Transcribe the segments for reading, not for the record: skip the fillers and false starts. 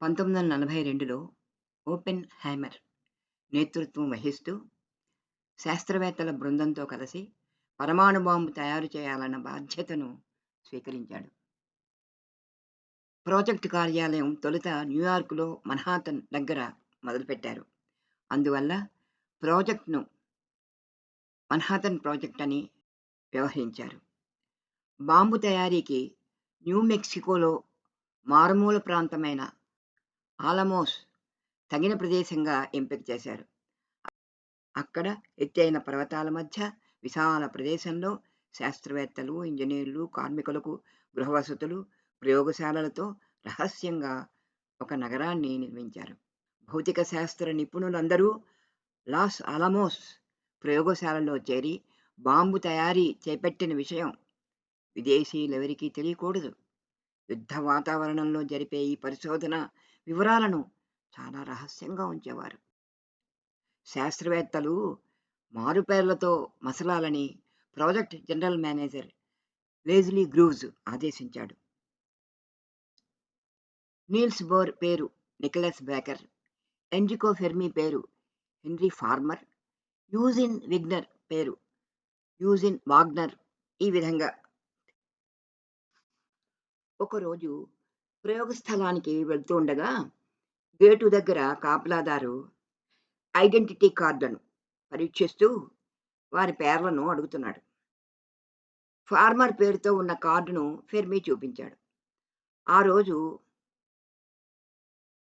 1942లో open హైమర్ నేతృత్వం వహిస్తూ శాస్త్రవేత్తల బృందంతో కలిసి పరమాణు బాంబు తయారు చేయాలన్న బాధ్యతను స్వీకరించాడు. ప్రాజెక్టు కార్యాలయం తొలుత న్యూయార్క్‌లో మన్హాటన్ దగ్గర మొదలుపెట్టారు. అందువల్ల ప్రాజెక్ట్‌ను మన్హాటన్ ప్రాజెక్ట్ అని వ్యవహరించారు. బాంబు తయారీకి న్యూ మెక్సికోలో మారుమూల ప్రాంతమైన ఆలమోస్ తగిన ప్రదేశంగా ఎంపిక చేశారు. అక్కడ ఎత్తైన పర్వతాల మధ్య విశాల ప్రదేశంలో శాస్త్రవేత్తలు, ఇంజనీర్లు, కార్మికులకు గృహవసతులు, ప్రయోగశాలలతో రహస్యంగా ఒక నగరాన్ని నిర్మించారు. భౌతిక శాస్త్ర నిపుణులందరూ లాస్ ఆలమోస్ ప్రయోగశాలలో చేరి బాంబు తయారీ చేపట్టిన విషయం విదేశీయులెవరికీ తెలియకూడదు. యుద్ధ వాతావరణంలో జరిపే ఈ పరిశోధన వివరాలను చాలా రహస్యంగా ఉంచేవారు. శాస్త్రవేత్తలు మారుపేర్లతో మసలాలని ప్రాజెక్ట్ జనరల్ మేనేజర్ లెజ్లీ గ్రూవ్స్ ఆదేశించాడు. నీల్స్ బోర్ పేరు నికలస్ బేకర్, ఎన్రికో ఫెర్మి పేరు హెన్రీ ఫార్మర్, యూజిన్ విగ్నర్ పేరు యూజిన్ వాగ్నర్. ఈ విధంగా ఒకరోజు ప్రయోగ స్థలానికి వెళ్తూ ఉండగా గేటు దగ్గర కాపలాదారు ఐడెంటిటీ కార్డులను పరీక్షిస్తూ వారి పేర్లను అడుగుతున్నాడు. ఫార్మర్ పేరుతో ఉన్న కార్డును ఫెర్మి చూపించాడు. ఆ రోజు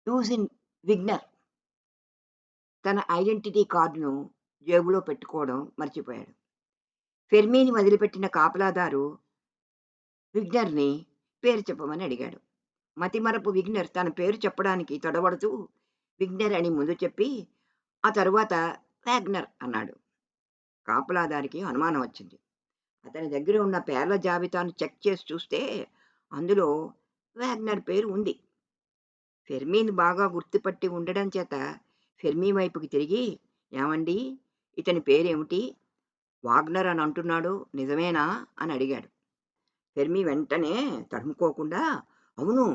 యూజిన్ విగ్నర్ తన ఐడెంటిటీ కార్డును జేబులో పెట్టుకోవడం మర్చిపోయాడు. ఫెర్మీని వదిలిపెట్టిన కాపలాదారు విగ్నర్ని పేరు చెప్పమని అడిగాడు. మతిమరపు విగ్నర్ తన పేరు చెప్పడానికి తడబడుతూ విగ్నర్ అని ముందు చెప్పి ఆ తరువాత వాగ్నర్ అన్నాడు. కాపలాదారికి అనుమానం వచ్చింది. అతని దగ్గర ఉన్న పేర్ల జాబితాను చెక్ చేసి చూస్తే అందులో వాగ్నర్ పేరు ఉంది. ఫెర్మీని బాగా గుర్తుపట్టి ఉండడం చేత ఫెర్మీ వైపుకి తిరిగి, ఏమండి, ఇతని పేరేమిటి? వాగ్నర్ అని అంటున్నాడు, నిజమేనా అని అడిగాడు. ఫెర్మీ వెంటనే తడుముకోకుండా, అవును,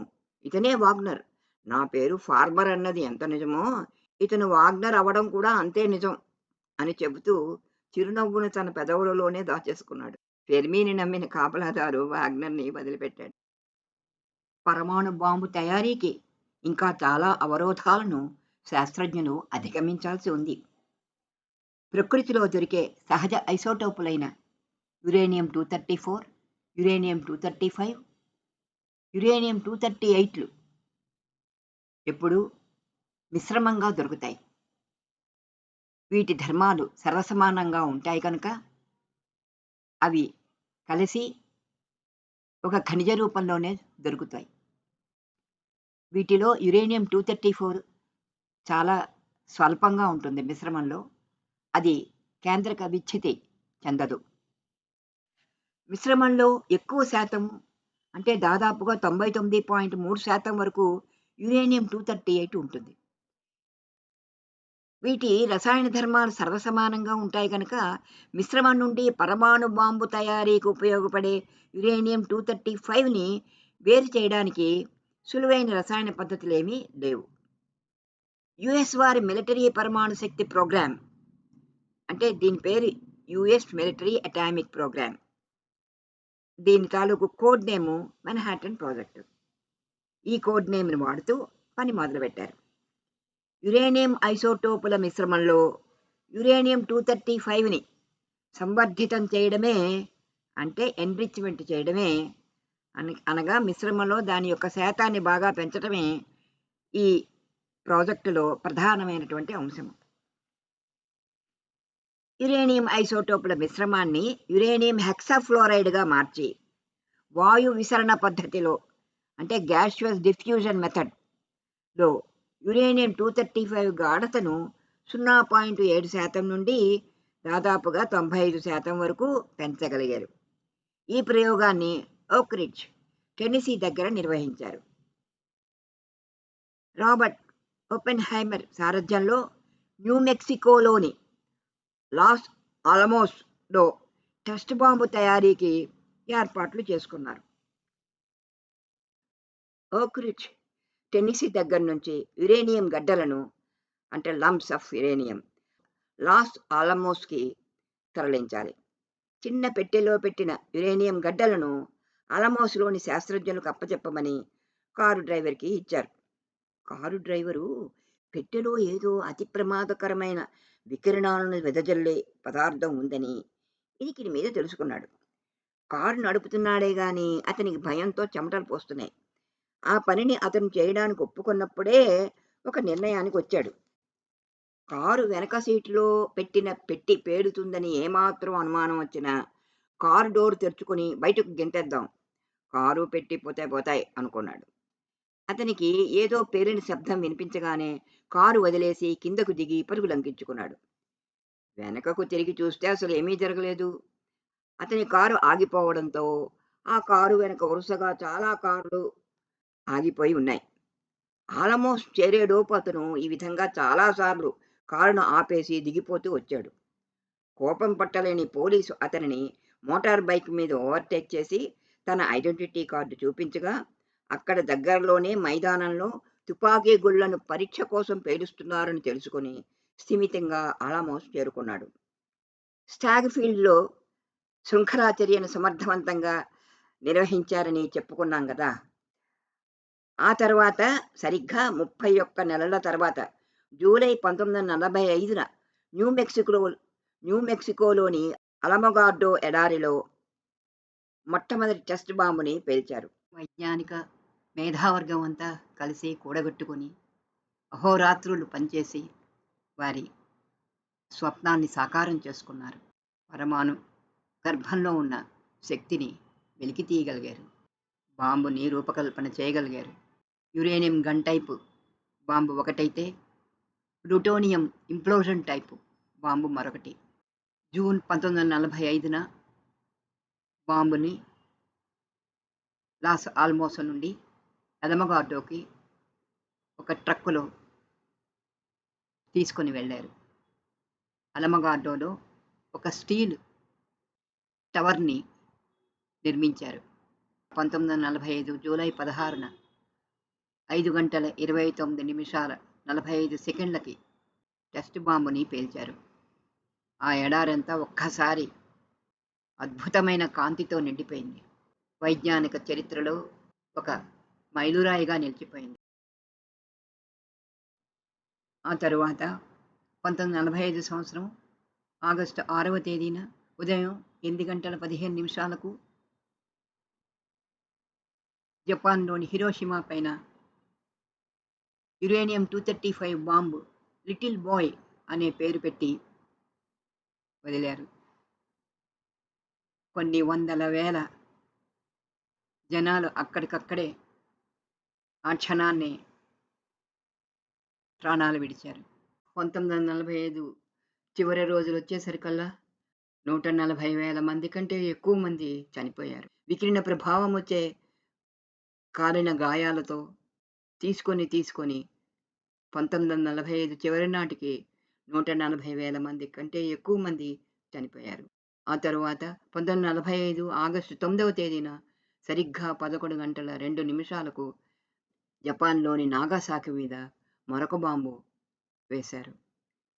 ఇతనే వాగ్నర్. నా పేరు ఫార్మర్ అన్నది ఎంత నిజమో ఇతను వాగ్నర్ అవ్వడం కూడా అంతే నిజం అని చెబుతూ చిరునవ్వును తన పెదవులలోనే దాచేసుకున్నాడు. ఫెర్మీని నమ్మిన కాపలాదారు వాగ్నర్ని వదిలిపెట్టాడు. పరమాణు బాంబు తయారీకి ఇంకా చాలా అవరోధాలను శాస్త్రజ్ఞులు అధిగమించాల్సి ఉంది. ప్రకృతిలో దొరికే సహజ ఐసోటోపులైన యురేనియం 234, యురేనియం 235, యురేనియం 238లు ఎప్పుడూ మిశ్రమంగా దొరుకుతాయి. వీటి ధర్మాలు సర్వసమానంగా ఉంటాయి కనుక అవి కలిసి ఒక ఖనిజ రూపంలోనే దొరుకుతాయి. వీటిలో యురేనియం 234 చాలా స్వల్పంగా ఉంటుంది మిశ్రమంలో. అది కేంద్రక విచ్ఛితి చెందదు. మిశ్రమంలో ఎక్కువ శాతం అంటే దాదాపుగా 99.3% వరకు యురేనియం 238 ఉంటుంది. వీటి రసాయన ధర్మాలు సర్వసమానంగా ఉంటాయి కనుక మిశ్రమం నుండి పరమాణు బాంబు తయారీకి ఉపయోగపడే యురేనియం 235ని వేరు చేయడానికి సులువైన రసాయన పద్ధతులేమీ లేవు. యుఎస్ వారి మిలిటరీ పరమాణు శక్తి ప్రోగ్రాం, అంటే దీని పేరు యుఎస్ మిలిటరీ అటామిక్ ప్రోగ్రాం, దీని తాలూకు కోడ్ నేము మన్హాటన్ ప్రాజెక్టు. ఈ కోడ్ నేమ్ని వాడుతూ పని మొదలుపెట్టారు. యురేనియం ఐసోటోపుల మిశ్రమంలో యురేనియం 235ని సంవర్ధితం చేయడమే, అంటే ఎన్రిచ్మెంట్ చేయడమే అనగా మిశ్రమంలో దాని యొక్క శాతాన్ని బాగా పెంచడమే ఈ ప్రాజెక్టులో ప్రధానమైనటువంటి అంశం. యురేనియం ఐసోటోపుల మిశ్రమాన్ని యురేనియం హెక్సాఫ్లోరైడ్గా మార్చి వాయు విసరణ పద్ధతిలో, అంటే గ్యాషియస్ డిఫ్యూజన్ మెథడ్లో యురేనియం 235 గాఢతను 0.7% నుండి దాదాపుగా 95% వరకు పెంచగలిగారు. ఈ ప్రయోగాన్ని ఓక్ రిడ్జ్, టెన్నెసీ దగ్గర నిర్వహించారు. రాబర్ట్ ఓపెన్హైమర్ సారథ్యంలో న్యూ మెక్సికోలోని లాస్ ఆలమోస్లో టెస్ట్ బాంబు తయారీకి ఏర్పాట్లు చేసుకున్నారు. ఓక్ రిడ్జ్ టెన్నిసీ దగ్గర నుంచి యురేనియం గడ్డలను అంటే లంప్స్ ఆఫ్ యురేనియం లాస్ ఆలమోస్కి తరలించాలి. చిన్న పెట్టెలో పెట్టిన యురేనియం గడ్డలను అలమోస్లోని శాస్త్రజ్ఞులకు అప్పచెప్పమని కారు డ్రైవర్కి ఇచ్చారు. కారు డ్రైవరు పెట్టెలో ఏదో అతి ప్రమాదకరమైన వికిరణాలను వెదజల్లే పదార్థం ఉందని ఇనికిడి మీద తెలుసుకున్నాడు. కారు నడుపుతున్నాడే గాని అతనికి భయంతో చెమటలు పోస్తున్నాయి. ఆ పనిని అతను చేయడానికి ఒప్పుకున్నప్పుడే ఒక నిర్ణయానికి వచ్చాడు. కారు వెనక సీటులో పెట్టిన పెట్టి పేలుతుందని ఏమాత్రం అనుమానం వచ్చినా కారు డోర్ తెరుచుకుని బయటకు గెంటేద్దాం. కారు పెట్టి పోతే పోతాయి అనుకున్నాడు. అతనికి ఏదో పేలిన శబ్దం వినిపించగానే కారు వదిలేసి కిందకు దిగి పరుగు లంకించుకున్నాడు. వెనకకు తిరిగి చూస్తే అసలు ఏమీ జరగలేదు. అతని కారు ఆగిపోవడంతో ఆ కారు వెనక వరుసగా చాలా కార్లు ఆగిపోయి ఉన్నాయి. ఆలమోస్ట్ చేరేలోపు అతను ఈ విధంగా చాలాసార్లు కారును ఆపేసి దిగిపోతూ వచ్చాడు. కోపం పట్టలేని పోలీసు అతనిని మోటార్ బైక్ మీద ఓవర్టేక్ చేసి తన ఐడెంటిటీ కార్డు చూపించగా అక్కడ దగ్గరలోనే మైదానంలో తుపాకీ గుళ్లను పరీక్ష కోసం పేలుస్తున్నారని తెలుసుకుని స్థిమితంగా ఆలమోస్ చేరుకున్నాడు. స్టాగ్ ఫీల్డ్లో శృంఖలాచర్యను సమర్థవంతంగా నిర్వహించారని చెప్పుకున్నాం కదా. ఆ తర్వాత సరిగ్గా 31 నెలల తర్వాత జూలై 1945న న్యూ మెక్సికోలోని అలమోగార్డో ఎడారిలో మొట్టమొదటి టెస్ట్ బాంబుని పేల్చారు. వైజ్ఞానిక మేధావర్గం అంతా కలిసి కూడగట్టుకుని అహోరాత్రులు పనిచేసి వారి స్వప్నాన్ని సాకారం చేసుకున్నారు. పరమాణు గర్భంలో ఉన్న శక్తిని వెలికి తీయగలిగారు. బాంబుని రూపకల్పన చేయగలిగారు. యురేనియం గన్ టైపు బాంబు ఒకటైతే ప్లూటోనియం ఇంప్లోజన్ టైపు బాంబు మరొకటి. జూన్ 1945న బాంబుని లాస్ ఆల్మోస్ నుండి అలమోగార్డోకి ఒక ట్రక్కులో తీసుకొని వెళ్ళారు. అలమోగార్డోలో ఒక స్టీల్ టవర్ని నిర్మించారు. 1945 జూలై 16న 5:29:45 టెస్ట్ బాంబుని పేల్చారు. ఆ ఎడారంతా ఒక్కసారి అద్భుతమైన కాంతితో నిండిపోయింది. వైజ్ఞానిక చరిత్రలో ఒక మైలురాయిగా నిలిచిపోయింది. ఆ తరువాత 1945 సంవత్సరం ఆగస్టు 6వ తేదీన ఉదయం 8:15 జపాన్లోని హిరోషిమా పైన యురేనియం 235 బాంబు లిటిల్ బాయ్ అనే పేరు పెట్టి వదిలారు. కొన్ని వందల వేల జనాలు అక్కడికక్కడే ఆ క్షణాన్ని ప్రాణాలు విడిచారు. 1945 చివరి రోజులు వచ్చేసరికల్లా 140,000 మంది కంటే ఎక్కువ మంది చనిపోయారు. వికిరణ ప్రభావం వచ్చే కాలిన గాయాలతో తీసుకొని 1945 చివరి నాటికి 140,000 మంది కంటే ఎక్కువ మంది చనిపోయారు. ఆ తరువాత 1945 ఆగస్టు 9వ తేదీన సరిగ్గా 11:02 జపాన్లోని నాగాసాకి మీద మరొక బాంబు వేశారు.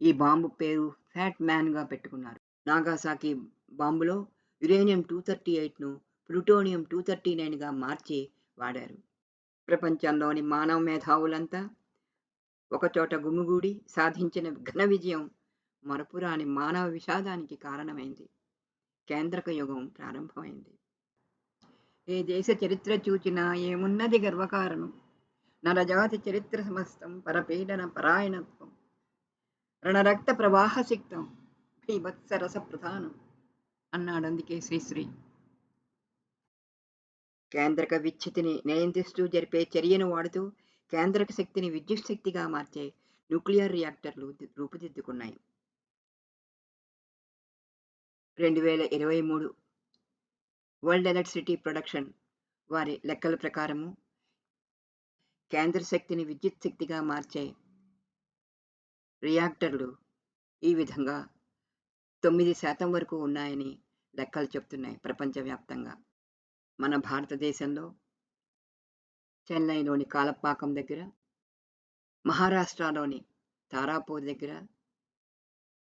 ఈ బాంబు పేరు ఫ్యాట్ మ్యాన్గా పెట్టుకున్నారు. నాగాసాకి బాంబులో యురేనియం 238ను ప్లూటోనియం 239గా మార్చి వాడారు. ప్రపంచంలోని మానవ మేధావులంతా ఒకచోట గుమిగూడి సాధించిన ఘన విజయం మరపురాని మానవ విషాదానికి కారణమైంది. కేంద్రక యుగం ప్రారంభమైంది. ఏ దేశ చరిత్ర చూచినా ఏమున్నది గర్వకారణం, నరజాతి చరిత్ర సమస్తం పరపీడన పరాయణత్వం, రణరక్త ప్రవాహ సిక్తం భీభత్సరస ప్రధానం అన్నాడు అందుకే శ్రీశ్రీ. కేంద్రక విచ్ఛితిని నియంత్రిస్తూ జరిపే చర్యను వాడుతూ కేంద్రక శక్తిని విద్యుత్ శక్తిగా మార్చే న్యూక్లియర్ రియాక్టర్లు రూపుదిద్దుకున్నాయి. 2023 వరల్డ్ ఎలక్ట్రిసిటీ ప్రొడక్షన్ వారి లెక్కల ప్రకారము కేంద్ర శక్తిని విద్యుత్ శక్తిగా మార్చే రియాక్టర్లు ఈ విధంగా 9% వరకు ఉన్నాయని లెక్కలు చెప్తున్నాయి ప్రపంచవ్యాప్తంగా. మన భారతదేశంలో చెన్నైలోని కాలపాకం దగ్గర, మహారాష్ట్రలోని తారాపూర్ దగ్గర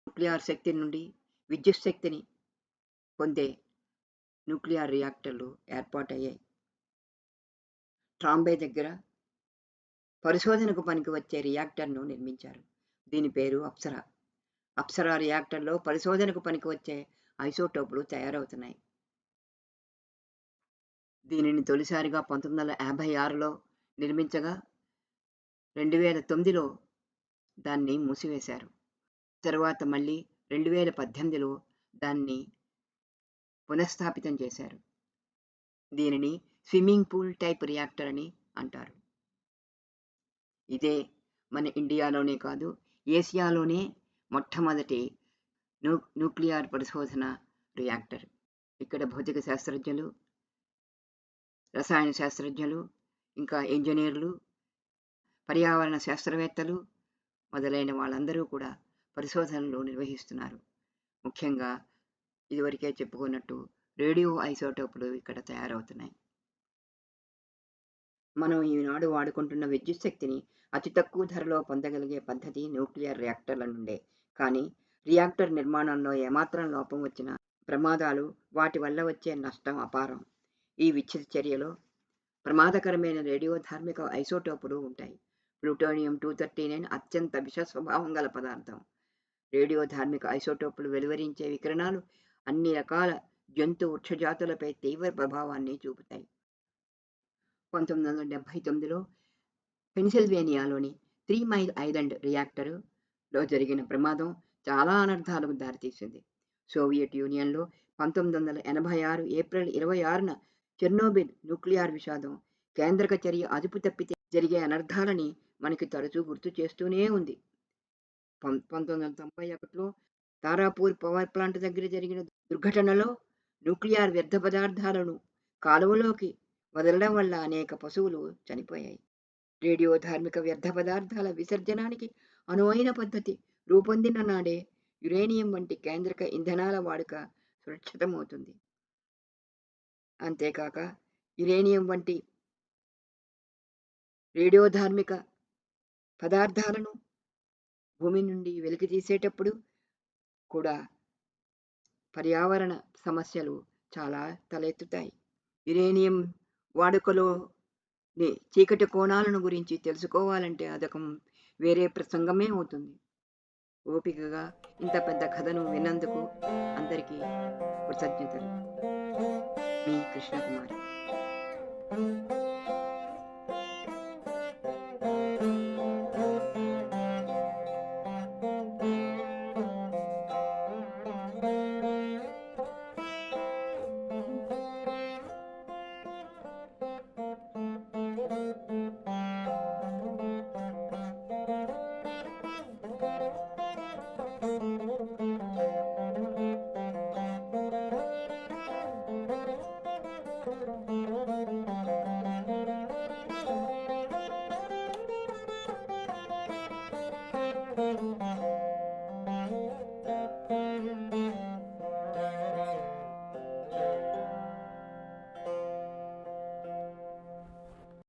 న్యూక్లియర్ శక్తి నుండి విద్యుత్ శక్తిని పొందే న్యూక్లియర్ రియాక్టర్లు ఏర్పాటయ్యాయి. ట్రాంబే దగ్గర పరిశోధనకు పనికి వచ్చే రియాక్టర్ను నిర్మించారు. దీని పేరు అప్సరా. అప్సరా రియాక్టర్లో పరిశోధనకు పనికి వచ్చే ఐసోటోపులు తయారవుతున్నాయి. దీనిని తొలిసారిగా 1956లో నిర్మించగా 2009లో దాన్ని మూసివేశారు. తరువాత మళ్ళీ 2018లో దాన్ని పునఃస్థాపితం చేశారు. దీనిని స్విమ్మింగ్ పూల్ టైప్ రియాక్టర్ అని అంటారు. ఇదే మన ఇండియాలోనే కాదు, ఏసియాలోనే మొట్టమొదటి న్యూక్లియర్ పరిశోధన రియాక్టర్. ఇక్కడ భౌతిక శాస్త్రజ్ఞులు, రసాయన శాస్త్రజ్ఞులు, ఇంకా ఇంజనీర్లు, పర్యావరణ శాస్త్రవేత్తలు మొదలైన వాళ్ళందరూ కూడా పరిశోధనలు నిర్వహిస్తున్నారు. ముఖ్యంగా ఇదివరకే చెప్పుకున్నట్టు రేడియో ఐసోటోపులు ఇక్కడ తయారవుతున్నాయి. మనం ఈనాడు వాడుకుంటున్న విద్యుత్ శక్తిని అతి తక్కువ ధరలో పొందగలిగే పద్ధతి న్యూక్లియర్ రియాక్టర్ల నుండే. కానీ రియాక్టర్ నిర్మాణంలో ఏమాత్రం లోపం వచ్చినా ప్రమాదాలు, వాటి వల్ల వచ్చే నష్టం అపారం. ఈ విచ్ఛిన్న చర్యలో ప్రమాదకరమైన రేడియోధార్మిక ఐసోటోపులు ఉంటాయి. ప్లూటోనియం 239 అత్యంత విష స్వభావం గల పదార్థం. రేడియోధార్మిక ఐసోటోపులు వెలువరించే వికిరణాలు అన్ని రకాల జంతు వృక్షజాతులపై తీవ్ర ప్రభావాన్ని చూపుతాయి. 1979లో పెన్సిల్వేనియాలోని 3 మైల్ ఐలాండ్ రియాక్టర్లో జరిగిన ప్రమాదం చాలా అనర్థాలకు దారితీసింది. సోవియట్ యూనియన్లో 1986 ఏప్రిల్ 26న చెర్నోబిల్ న్యూక్లియర్ విషాదం కేంద్రక చర్య అదుపు తప్పితే జరిగే అనర్థాలని మనకి తరచూ గుర్తు చేస్తూనే ఉంది. 1991లో తారాపూర్ పవర్ ప్లాంట్ దగ్గర జరిగిన దుర్ఘటనలో న్యూక్లియర్ వ్యర్థ పదార్థాలను కాలువలోకి వదలడం వల్ల అనేక పశువులు చనిపోయాయి. రేడియోధార్మిక వ్యర్థ పదార్థాల విసర్జనానికి అనువైన పద్ధతి రూపొందిన నాడే యురేనియం వంటి కేంద్రక ఇంధనాల వాడుక సురక్షితమవుతుంది. అంతేకాక యురేనియం వంటి రేడియోధార్మిక పదార్థాలను భూమి నుండి వెలికి తీసేటప్పుడు కూడా పర్యావరణ సమస్యలు చాలా తలెత్తుతాయి. యురేనియం వాడుకలోని చీకటి కోణాలను గురించి తెలుసుకోవాలంటే అదొక వేరే ప్రసంగమే అవుతుంది. ఓపికగా ఇంత పెద్ద కథను విన్నందుకు అందరికీ కృతజ్ఞతలు. మీ కృష్ణకుమారి.